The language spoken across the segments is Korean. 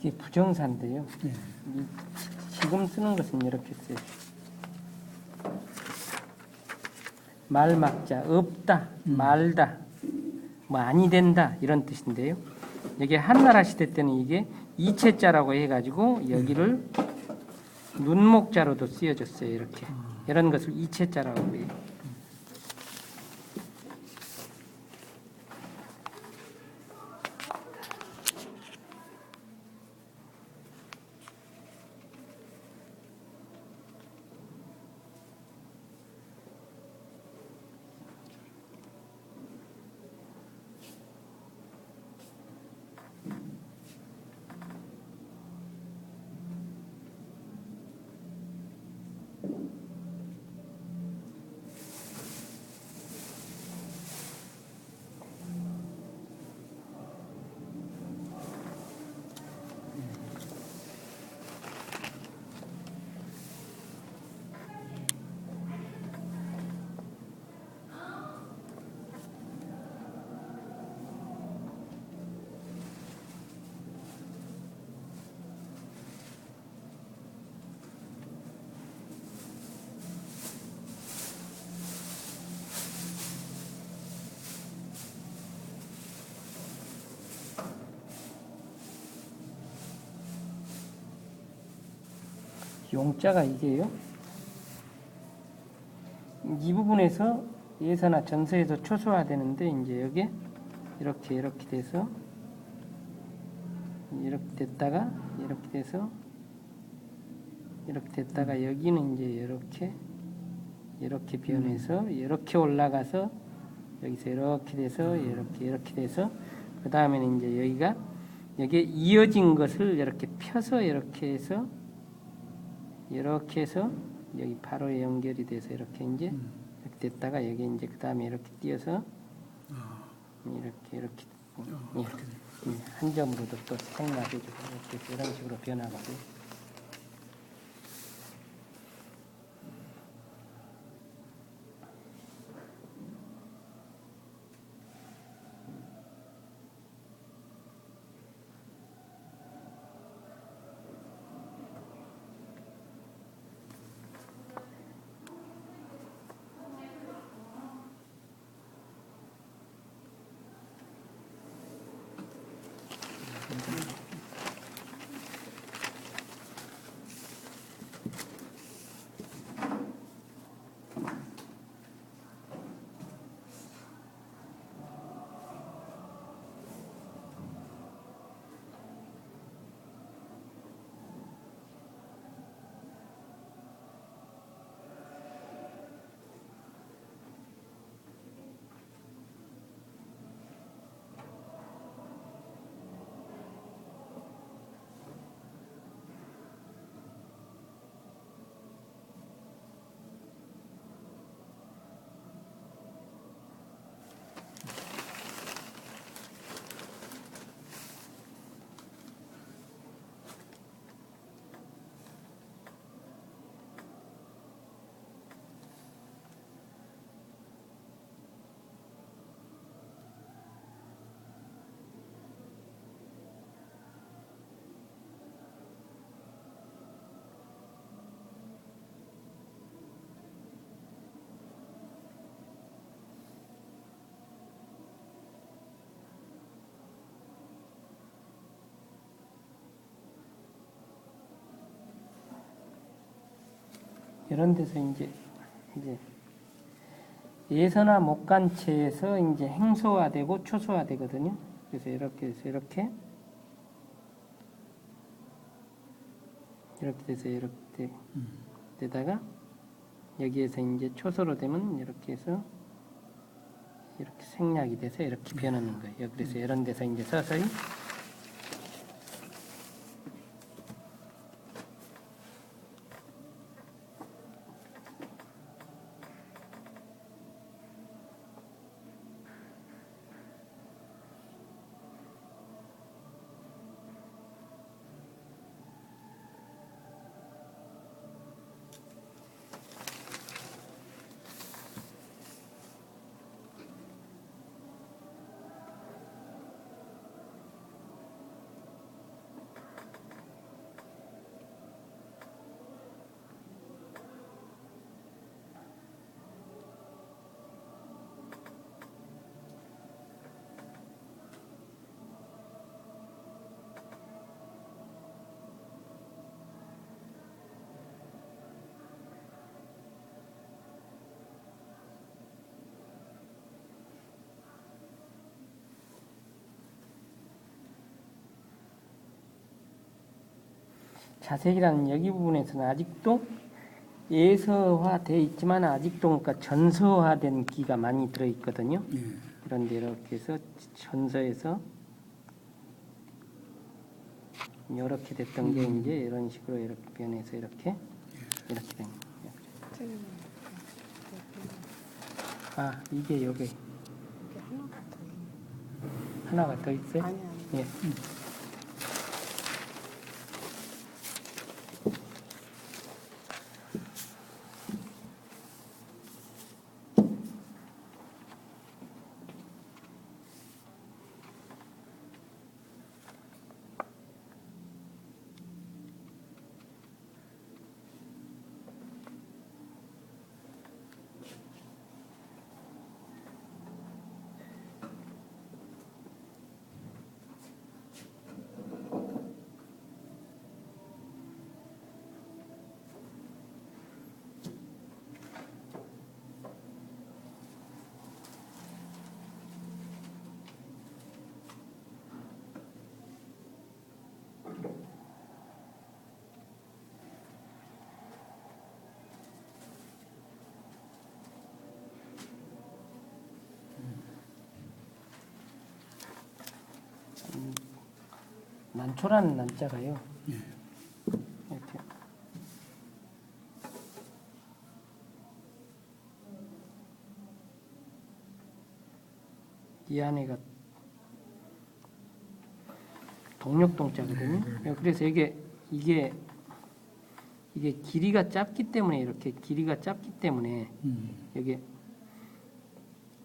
이게 부정사인데요. 예. 지금 쓰는 것은 이렇게 써요. 말 막자, 없다, 말다, 뭐 아니 된다 이런 뜻인데요. 여기 한나라 시대 때는 이게 이체자라고 해가지고 여기를 눈목자로도 쓰여졌어요. 이렇게 이런 것을 이체자라고 해요. 용자가 이게요. 이 부분에서 예서나 전서에서 초소화되는데 이제 여기 이렇게 돼서 이렇게 됐다가 이렇게 돼서 이렇게 됐다가 여기는 이제 이렇게 변해서 이렇게 올라가서 여기서 이렇게 돼서 이렇게 돼서 그 다음에는 이제 여기에 이어진 것을 이렇게 펴서 이렇게 해서 여기 바로 연결이 돼서 이렇게 이제 이렇게 됐다가 여기 이제 그 다음에 이렇게 띄어서 이렇게 한 점으로도 또 생략해주고 이렇게 이런 식으로 변하거든요. 이런 데서 이제 예서나 목간체에서 이제 행소화되고 초소화되거든요. 그래서 이렇게 해서 이렇게 돼서 이렇게 되다가 여기에서 이제 초소로 되면 이렇게 해서 이렇게 생략이 돼서 이렇게 변하는 거예요. 그래서 이런 데서 이제 서서히 자색이라는 여기 부분에서는 아직도 예서화되어 있지만 아직도 그러니까 전서화된 기가 많이 들어있거든요. 예. 그런데 이렇게 해서 전서에서 이렇게 됐던 게 이제 이런 식으로 이렇게 변해서 이렇게 된 거예요. 아, 이게 여기 이게 하나가 더 있네. 하나가 더 있어요? 아니. 예. 난초라는 난자가요. 이렇게 이 안에가 동력동자거든요. 그래서 이게 길이가 짧기 때문에 이렇게 길이가 짧기 때문에 여기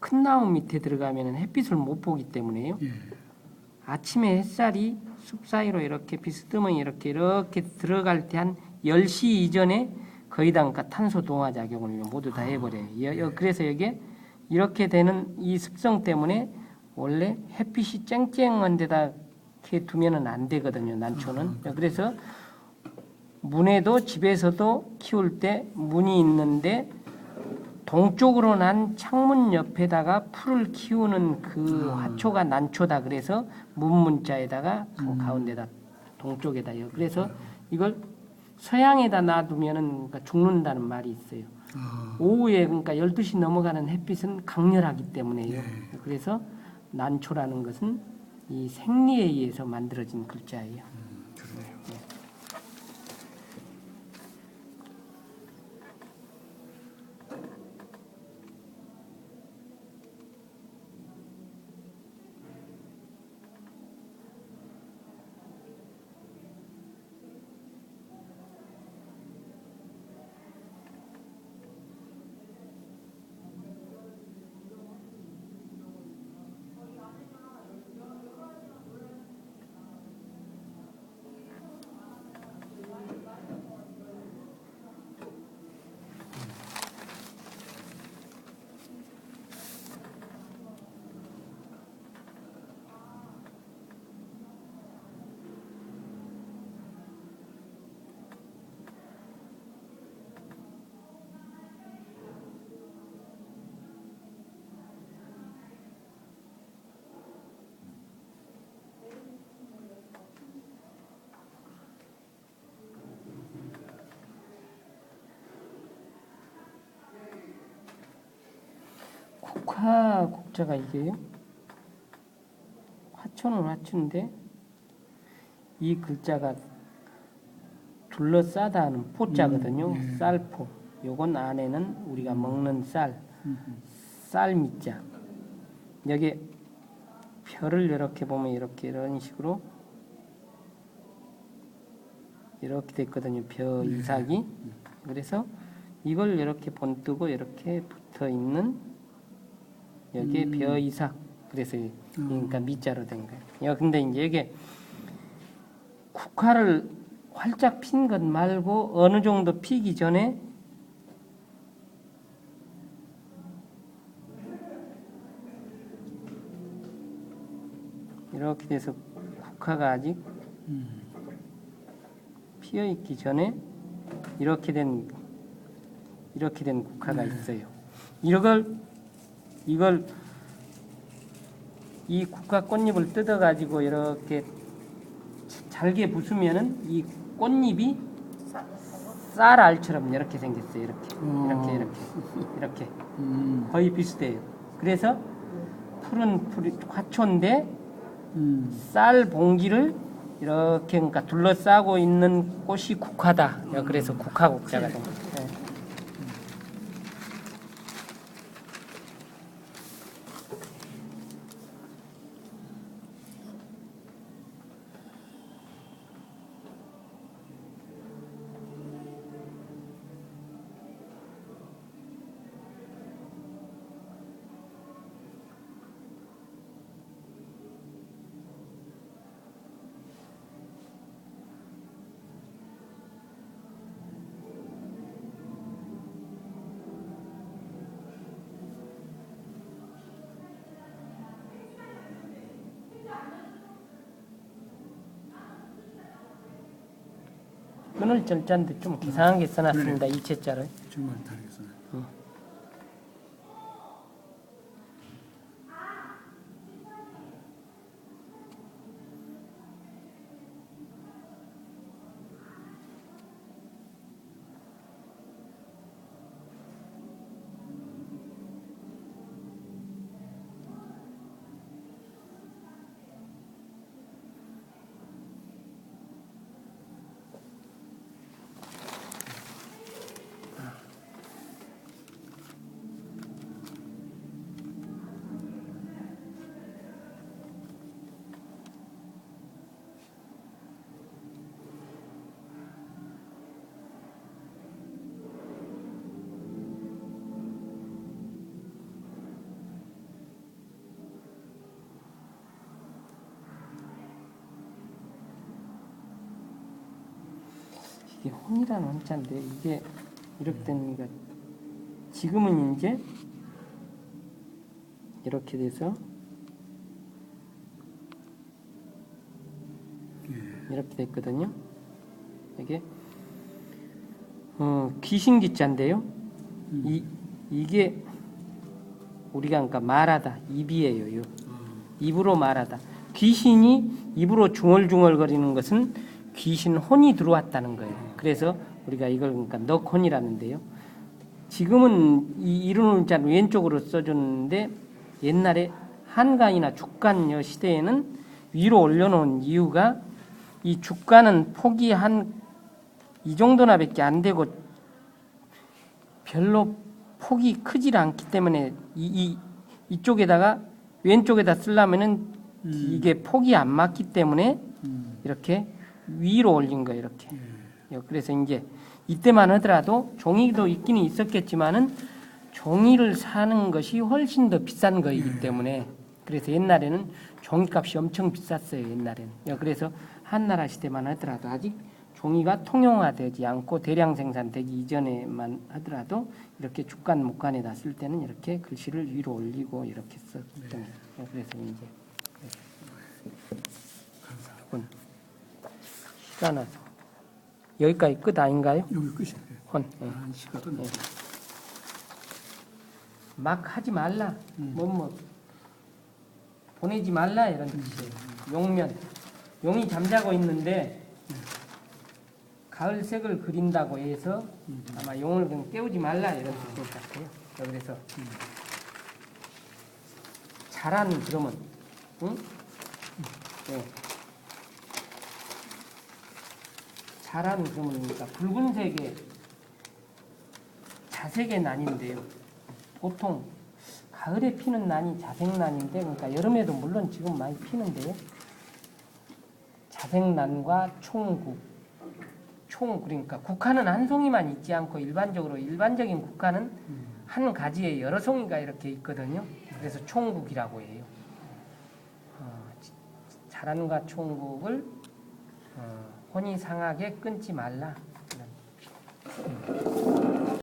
큰 나무 밑에 들어가면 햇빛을 못 보기 때문에요. 예. 아침에 햇살이 숲 사이로 이렇게 비스듬히 이렇게 들어갈 때 한 10시 이전에 거의 다 그러니까 탄소 동화 작용을 모두 다 해버려요. 그래서 이게 이렇게 되는 이 습성 때문에 원래 햇빛이 쨍쨍한 데다 이렇게 두면은 안 되거든요. 난초는. 그래서 문에도 집에서도 키울 때 문이 있는데 동쪽으로 난 창문 옆에다가 풀을 키우는 그 화초가 난초다. 그래서 문자에다가 그 가운데다 동쪽에다요. 그래서 이걸 서양에다 놔두면은 그러니까 죽는다는 말이 있어요. 오후에 그러니까 12시 넘어가는 햇빛은 강렬하기 때문에요. 예. 그래서 난초라는 것은 이 생리에 의해서 만들어진 글자예요. 그러네요. 국자가 이게요. 화초는 화초인데 이 글자가 둘러싸다 하는 포자거든요. 쌀포. 요건 안에는 우리가 먹는 쌀 밑자. 여기 별을 이렇게 보면 이렇게 이런 식으로 이렇게 됐거든요. 벼 이삭이. 그래서 이걸 이렇게 본뜨고 이렇게 붙어 있는 여기에 벼 이삭. 그래서 그러니까 밑자로 된 거예요. 근데 이제 이게 국화를 활짝 핀 것 말고 어느 정도 피기 전에 이렇게 돼서 국화가 아직 피어 있기 전에 이렇게 된 국화가 있어요. 이걸 이 국화 꽃잎을 뜯어 가지고 이렇게 잘게 부수면은 이 꽃잎이 쌀하고 쌀알처럼 이렇게 생겼어요. 이렇게 어. 이렇게 음. 거의 비슷해요. 그래서 풀은 화초인데 쌀 봉지를 이렇게 그러니까 둘러싸고 있는 꽃이 국화다. 그래서 국화국자가 된 거죠. 네. 끊을 절자인데 좀 이상하게 써놨습니다. 일체자를. 정말 다르겠어요. 이게 혼이라는 혼자인데 이게 이렇게 되는 거 지금은 이제 이렇게 돼서 이렇게 됐거든요. 이게 귀신기자인데요. 이게 우리가 그러니까 말하다 입이에요. 입으로 말하다. 귀신이 입으로 중얼중얼거리는 것은 귀신 혼이 들어왔다는 거예요. 그래서 우리가 이걸 그러니까 넉혼이라는데요. 지금은 이 이run을 자 왼쪽으로 써줬는데 옛날에 한간이나 죽간여 시대에는 위로 올려놓은 이유가 이 죽간은 폭이 한 이 정도나밖에 안 되고 별로 폭이 크질 않기 때문에 이쪽에다가 왼쪽에다 쓰려면은 이게 폭이 안 맞기 때문에 이렇게 위로 올린 거예요. 이렇게. 그래서 이제 이때만 하더라도 종이도 있기는 있었겠지만은 종이를 사는 것이 훨씬 더 비싼 거이기 때문에 그래서 옛날에는 종이값이 엄청 비쌌어요. 옛날에는. 그래서 한나라 시대만 하더라도 아직 종이가 통용화되지 않고 대량 생산되기 이전에만 하더라도 이렇게 죽간 목간에다 쓸 때는 이렇게 글씨를 위로 올리고 이렇게 썼던 거예요. 그래서 이제 이건 시간은 여기까지 끝 아닌가요? 여기 끝이에요. 혼. 한 시간. 막 하지 말라. 보내지 말라 이런 뜻이에요. 용면. 용이 잠자고 있는데 가을색을 그린다고 해서 아마 용을 그냥 깨우지 말라 이런 뜻인 것 같아요. 그래서 자라는 그러면 응? 네. 자라는 그러면 그러니까 붉은색의 자색의 난인데요. 보통 가을에 피는 난이 자색난인데 그러니까 여름에도 물론 지금 많이 피는데요. 자색난과 그러니까 국화는 한 송이만 있지 않고 일반적인 국화는 한 가지에 여러 송이가 이렇게 있거든요. 그래서 총국이라고 해요. 자란과 총국을 혼이 상하게 끊지 말라.